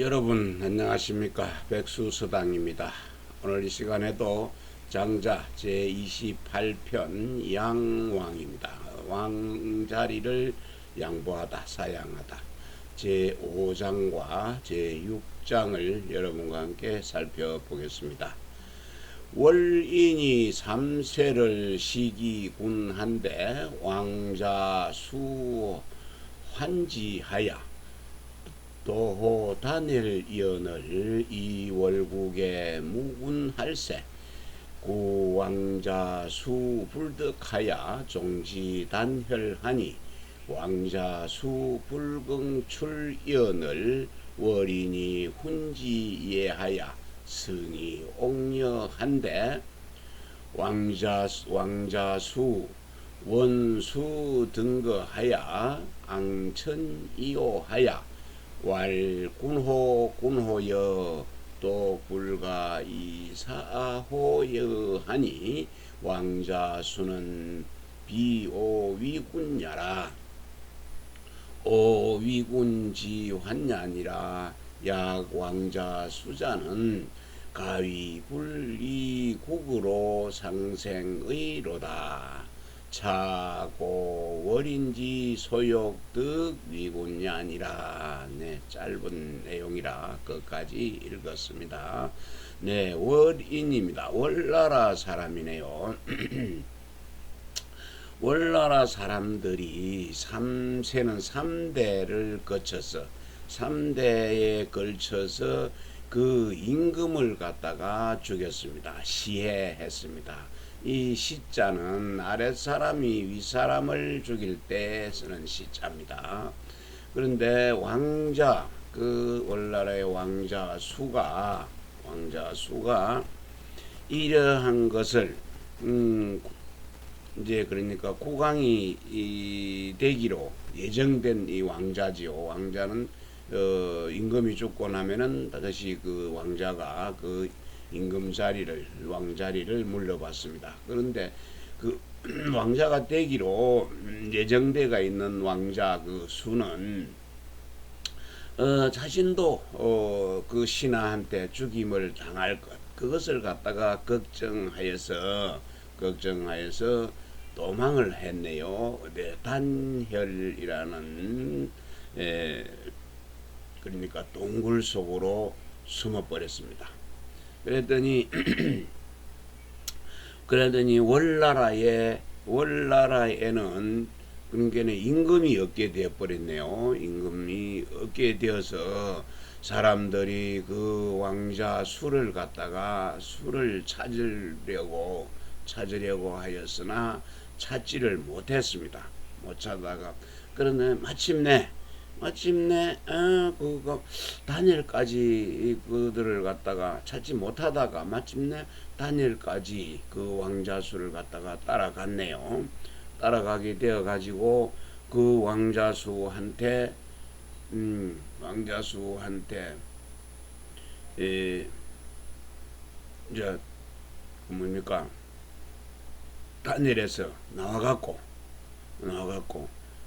여러분 안녕하십니까. 백수서당입니다. 오늘 이 시간에도 장자 제28편 양왕입니다. 왕자리를 양보하다 사양하다 제5장과 제6장을 여러분과 함께 살펴보겠습니다. 월인이 3세를 시기군한데 왕자 수환지하야 도호 단일연을 이월국에 무군할세 구왕자 수불득하야 종지단혈하니 왕자 수불긍출연을 월인이 훈지예하야 승이 옥녀한데 왕자수 원수 등거하야 앙천이오하야 왈군호여 또 불가 이사호여 하니 왕자수는 비오위군야라 오위군지환야니라 약왕자수자는 가위불리국으로 상생의로다. 차고 월인지 소욕득 위군이 아니라. 네, 짧은 내용이라 끝까지 읽었습니다. 네, 월인입니다. 월나라 사람이네요. 월나라 사람들이 3세는 3대를 거쳐서 3대에 걸쳐서 그 임금을 갖다가 죽였습니다. 시해했습니다. 이 시자는 아랫사람이 윗사람을 죽일 때 쓰는 시자입니다. 그런데 왕자, 그 월나라의 왕자수가 이러한 것을 이제 그러니까 국왕이 되기로 예정된 이 왕자지요. 왕자는 임금이 죽고 나면은 다시 그 왕자가 그 임금 자리를 왕자리를 물려받습니다. 그런데 그 왕자가 되기로 예정대가 있는 왕자 그 수는 자신도 그 신하한테 죽임을 당할 것 그것을 갖다가 걱정하여서 도망을 했네요. 네, 단혈이라는 그러니까 동굴 속으로 숨어버렸습니다. 그랬더니 월나라에는 그러니까 임금이 없게 되어버렸네요. 임금이 없게 되어서 사람들이 그 왕자 수를 갖다가 수를 찾으려고 하였으나 찾지를 못했습니다. 못 찾다가 그런데 마침내 그거 다니엘까지 그들을 갖다가 찾지 못하다가 마침내 다니엘까지 그 왕자수를 갖다가 따라갔네요. 따라가게 되어 가지고 그 왕자수한테 이제 뭡니까 다니엘에서 나와갖고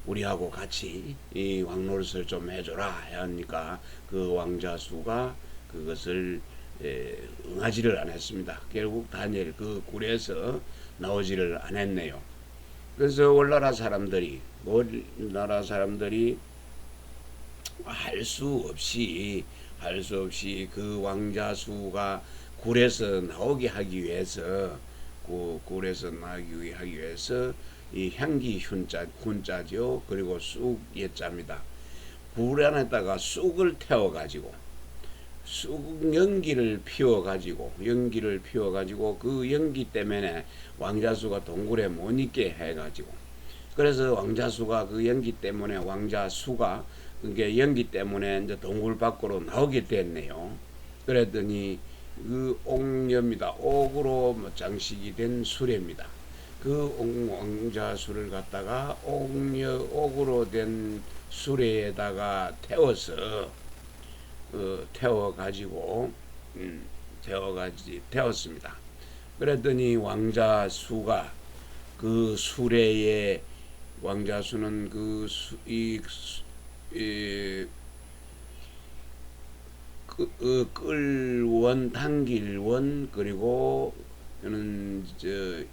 우리하고 같이 이 왕노릇을 좀 해줘라 하니까 그 왕자수가 그것을 응하지를 않았습니다. 결국 다니엘 그 굴에서 나오지를 않았네요. 그래서 월나라 사람들이 할 수 없이 그 왕자수가 굴에서 나오게 하기 위해서 이 향기 훈자죠. 그리고 쑥 예자입니다. 불 안에다가 쑥을 태워가지고 연기를 피워가지고 그 연기 때문에 왕자수가 동굴에 못 있게 해가지고 그래서 왕자수가 그 연기 때문에 그게 연기 때문에 이제 동굴 밖으로 나오게 됐네요. 그랬더니 그 옥녀입니다. 옥으로 장식이 된 수레입니다. 그 왕자수를 갖다가 옥으로 된 수레에다가 태웠습니다. 그랬더니 왕자수가 그 수레에 왕자수는 끌원, 당길원, 그리고 이는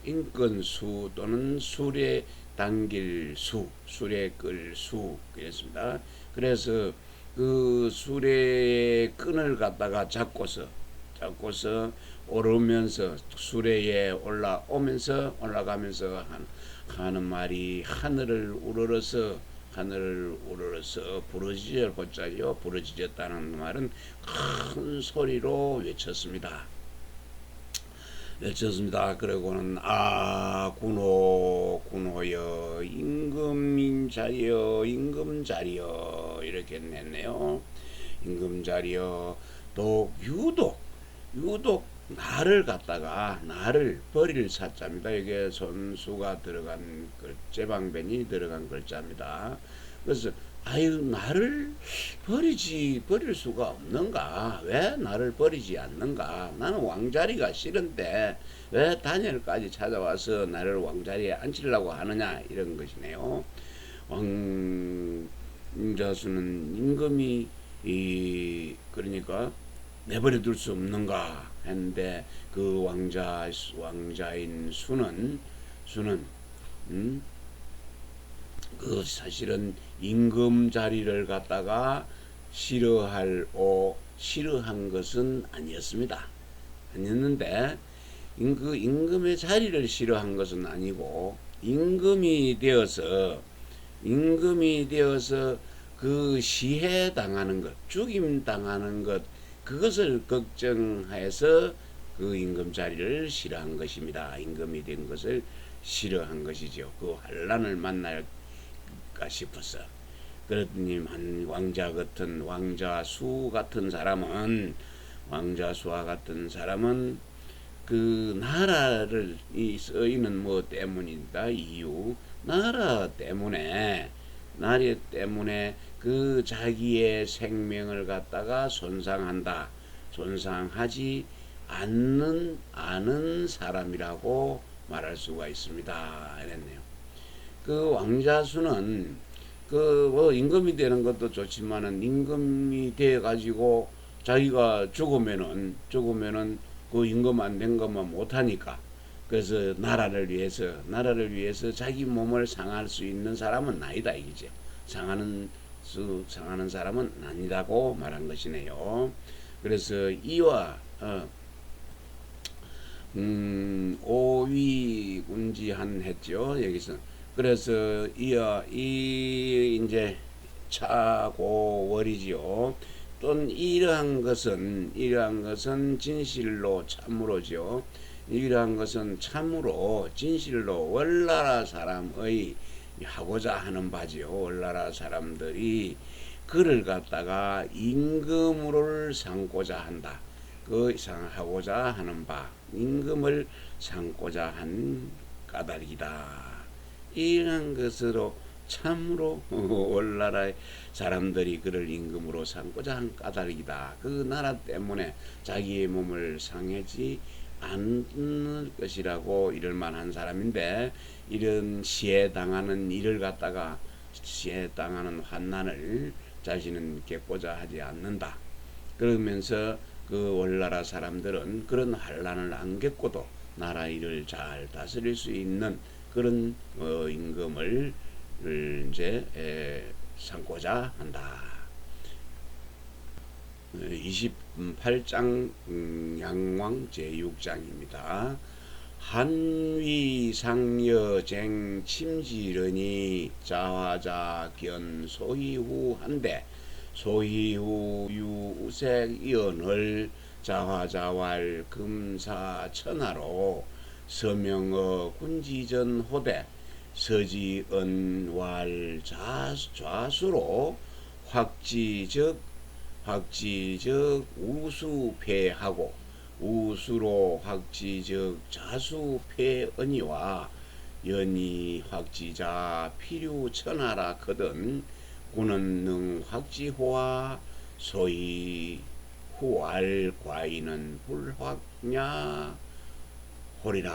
인건수 또는 수레 당길수, 수레 끌수 그랬습니다. 그래서 그 수레의 끈을 갖다가 잡고서 오르면서 수레에 올라가면서 하는 말이 하늘을 우러러서 부르짖을 호자요. 부르짖었다는 말은 큰 소리로 외쳤습니다. 그리고는 군호여 임금자리여 이렇게 냈네요. 임금자리여. 또 유독 나를 버릴 사자입니다. 이게 손수가 들어간 제방변이 들어간 글자입니다. 그래서 나를 버릴 수가 없는가? 왜 나를 버리지 않는가? 나는 왕자리가 싫은데 왜 다니엘까지 찾아와서 나를 왕자리에 앉히려고 하느냐? 이런 것이네요. 왕자수는 임금이 그러니까 내버려 둘 수 없는가 했는데 그 왕자인 수는 그 사실은 임금 자리를 갖다가 싫어한 것은 아니었는데 그 임금의 자리를 싫어한 것은 아니고 임금이 되어서 그 시해 당하는 것, 죽임 당하는 것, 그것을 걱정해서 그 임금 자리를 싫어한 것입니다. 임금이 된 것을 싫어한 것이죠. 그 환난을 만날까 싶어서. 그랬더니 왕자수와 같은 사람은 그 나라를 쓰이는 때문이다. 이유 나라 때문에 그 자기의 생명을 갖다가 손상하지 않는 사람이라고 말할 수가 있습니다. 이랬네요. 그 왕자수는 임금이 되는 것도 좋지만은 임금이 돼 가지고 자기가 죽으면은 그 임금 안 된 것만 못하니까, 그래서 나라를 위해서 자기 몸을 상할 수 있는 사람은 아니다 이거죠. 상하는 사람은 아니다고 말한 것이네요. 그래서 이와 오위군지한 했죠. 여기서. 그래서 이제 차고월이지요. 또는 이러한 것은 진실로 참으로죠. 이러한 것은 참으로 진실로 월나라 사람의 하고자 하는 바지요. 월나라 사람들이 그를 갖다가 임금을 삼고자 한다. 하고자 하는 바, 임금을 삼고자 한 까닭이다. 이런 것으로 참으로 월나라의 사람들이 그를 임금으로 삼고자 한 까닭이다. 그 나라 때문에 자기의 몸을 상하지 않을 것이라고 이럴 만한 사람인데, 이런 시해당하는 환난을 자신은 겪고자 하지 않는다. 그러면서 그 월나라 사람들은 그런 환난을 안 겪고도 나라 일을 잘 다스릴 수 있는 그런 임금을 이제 삼고자 한다. 28장 양왕 제6장입니다. 한위상여쟁 침지르니 자화자 견 소희후 한데 소희후 유우색이언을 자화자왈 금사천하로 서명어 군지전 호대 서지언왈 좌수로 확지적 우수패하고 우수로 확지적 자수패언이와 연이 확지자 필요천하라 거든 군은능 확지호와 소위 후알 과인은 불확냐 호리라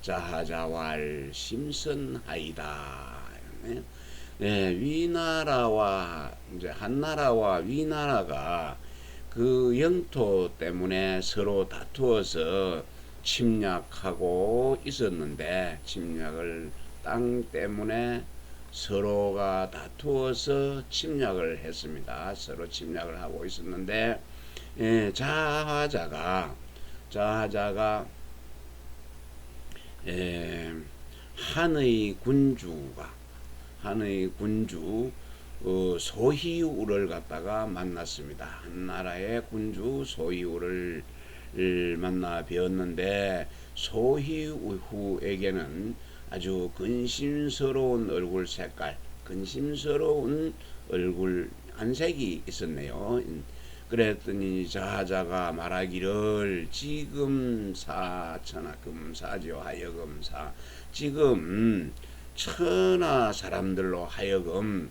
자하자왈 심선하이다. 네, 위나라와 이제 한나라와 위나라가 그 영토 때문에 서로 다투어서 침략하고 있었는데, 땅 때문에 서로가 다투어서 침략을 했습니다. 서로 침략을 하고 있었는데, 자하자가 한의 군주 소희우를 갖다가 만났습니다. 한나라의 군주 소희우를 만나 뵈었는데, 소희우에게는 아주 근심스러운 얼굴 색깔, 근심스러운 얼굴 안색이 있었네요. 그랬더니 자자가 말하기를, 지금 사천하 금사죠. 하여금사. 지금 천하 사람들로 하여금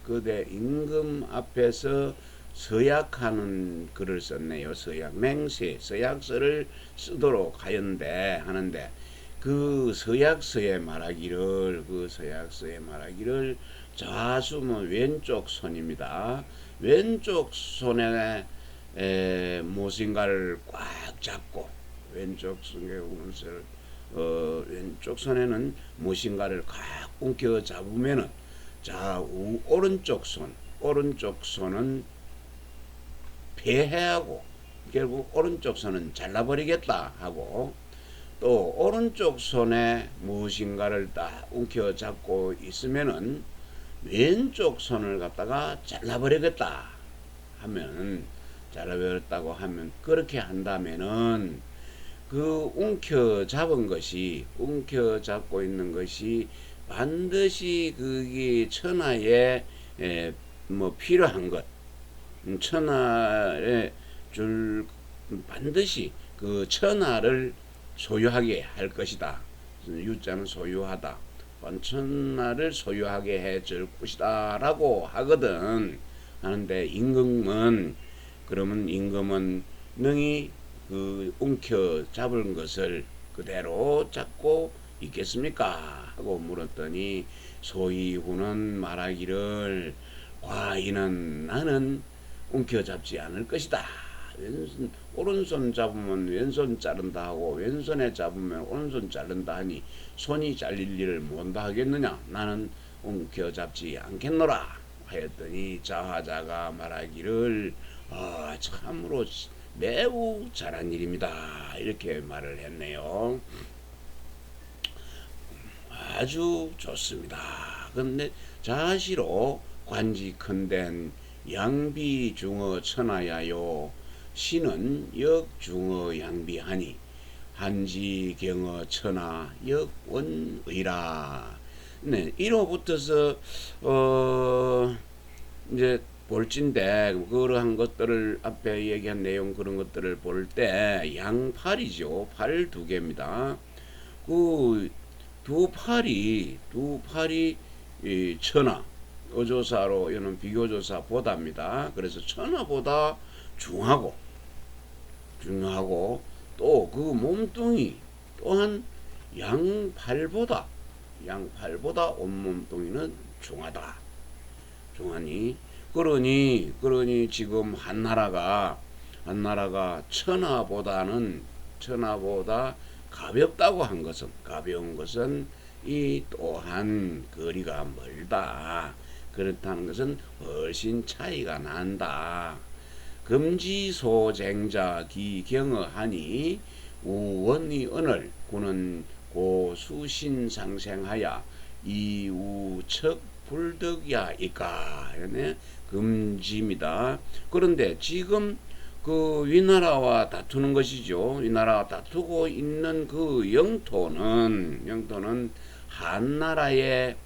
그대 임금 앞에서 서약하는 글을 썼네요. 서약서를 쓰도록 하는데, 그 서약서에 말하기를, 좌수면 왼쪽 손입니다. 왼쪽 손에 무엇인가를 꽉 잡고, 왼쪽 손에는 무엇인가를 꽉 움켜 잡으면은, 오른쪽 손은 폐해하고 결국 오른쪽 손은 잘라버리겠다 하고, 또 오른쪽 손에 무엇인가를 딱 움켜 잡고 있으면은 왼쪽 손을 갖다가 잘라버리겠다고 하면, 그렇게 한다면은 그 움켜 잡고 있는 것이 반드시 그게 천하에 필요한 것, 천하에 반드시 그 천하를 소유하게 할 것이다. 유자는 소유하다. 천하를 소유하게 해줄 것이다 라고 하는데, 임금은 능히 그 움켜 잡은 것을 그대로 잡고 있겠습니까? 하고 물었더니, 소희후는 말하기를, 과인은 나는 움켜 잡지 않을 것이다. 오른손 잡으면 왼손 자른다 하고, 왼손에 잡으면 오른손 자른다 하니 손이 잘릴 일을 못다 하겠느냐. 나는 움켜 잡지 않겠노라 하였더니, 자하자가 말하기를, 참으로 매우 잘한 일입니다. 이렇게 말을 했네요. 아주 좋습니다. 그런데 자시로 관지컨댄 양비중어 천하야요, 신은 역중어 양비하니 한지경어 천하 역원의라. 네, 1호부터서 이제 볼진데, 그러한 것들을 앞에 얘기한 내용, 그런 것들을 볼 때 양팔이죠. 팔 두 개입니다. 그 두 팔이 천하, 어조사로 이는 비교조사 보다입니다. 그래서 천하보다 중요하고, 또 그 몸뚱이 또한 양팔보다 온몸뚱이는 중하니, 그러니 지금 한나라가 천하보다 가벼운 것은 이 또한 거리가 멀다. 그렇다는 것은 훨씬 차이가 난다. 금지소쟁자 기경어하니 우원이 언을 구는 고수신상생하야 이우척 불덕야이까. 금지입니다. 그런데 지금 그 위나라와 다투는 것이죠. 위나라와 다투고 있는 그 영토는 한나라의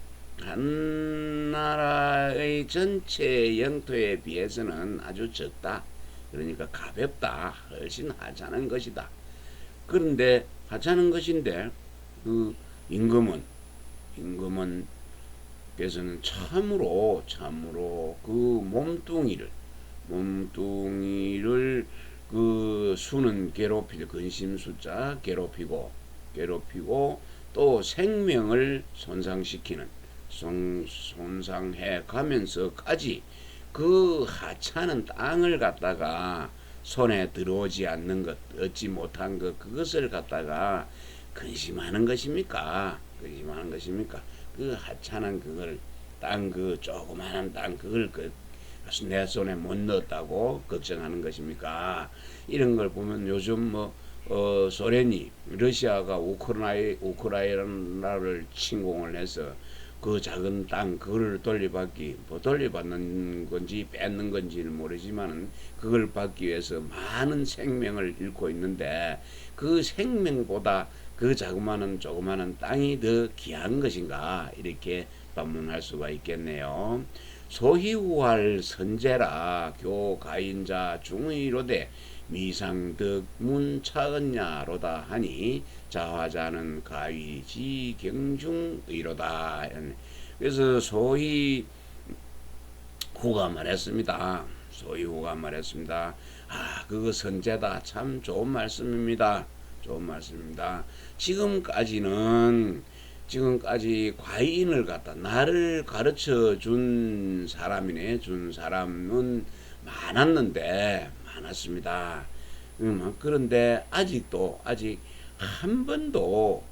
전체 영토에 비해서는 아주 적다. 그러니까 가볍다. 훨씬 하찮은 것이다. 그런데 하찮은 것인데, 그 임금은 그래서는 참으로 그 몸뚱이를 그 수는 괴롭히고, 근심수자 괴롭히고 또 생명을 손상해 가면서까지 그 하찮은 땅을 갖다가 손에 들어오지 않는 것, 얻지 못한 것, 그것을 갖다가 근심하는 것입니까? 근심하는 것입니까? 그 하찮은 그걸 땅, 그 조그마한 땅, 그걸 내 손에 못 넣었다고 걱정하는 것입니까? 이런 걸 보면 요즘 소련이, 러시아가 우크라이나를 침공을 해서 그 작은 땅 그걸 돌려받기 돌려받는 건지 뺏는 건지는 모르지만은 그걸 받기 위해서 많은 생명을 잃고 있는데 그 생명보다 그 조그마한 땅이 더 귀한 것인가 이렇게 반문할 수가 있겠네요. 소희우할 선제라 교가인자 중의로되 미상덕 문차언냐로다 하니 자화자는 가위지 경중의로다. 그래서 소희후가 말했습니다. 소희후가 말했습니다. 그거 선제다. 참 좋은 말씀입니다. 좋은 말씀입니다. 지금까지 과인을 갖다 나를 가르쳐 준 사람이네. 준 사람은 많았습니다. 그런데 아직 한 번도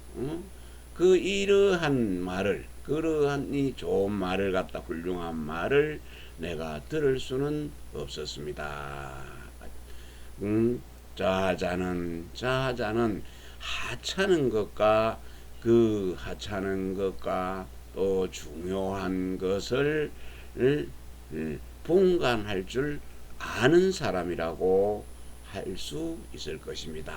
그러한 이 좋은 말을 갖다 훌륭한 말을 내가 들을 수는 없었습니다. 자자는 하찮은 것과 그 하찮은 것과 또 중요한 것을 분간할 줄 아는 사람이라고 할 수 있을 것입니다.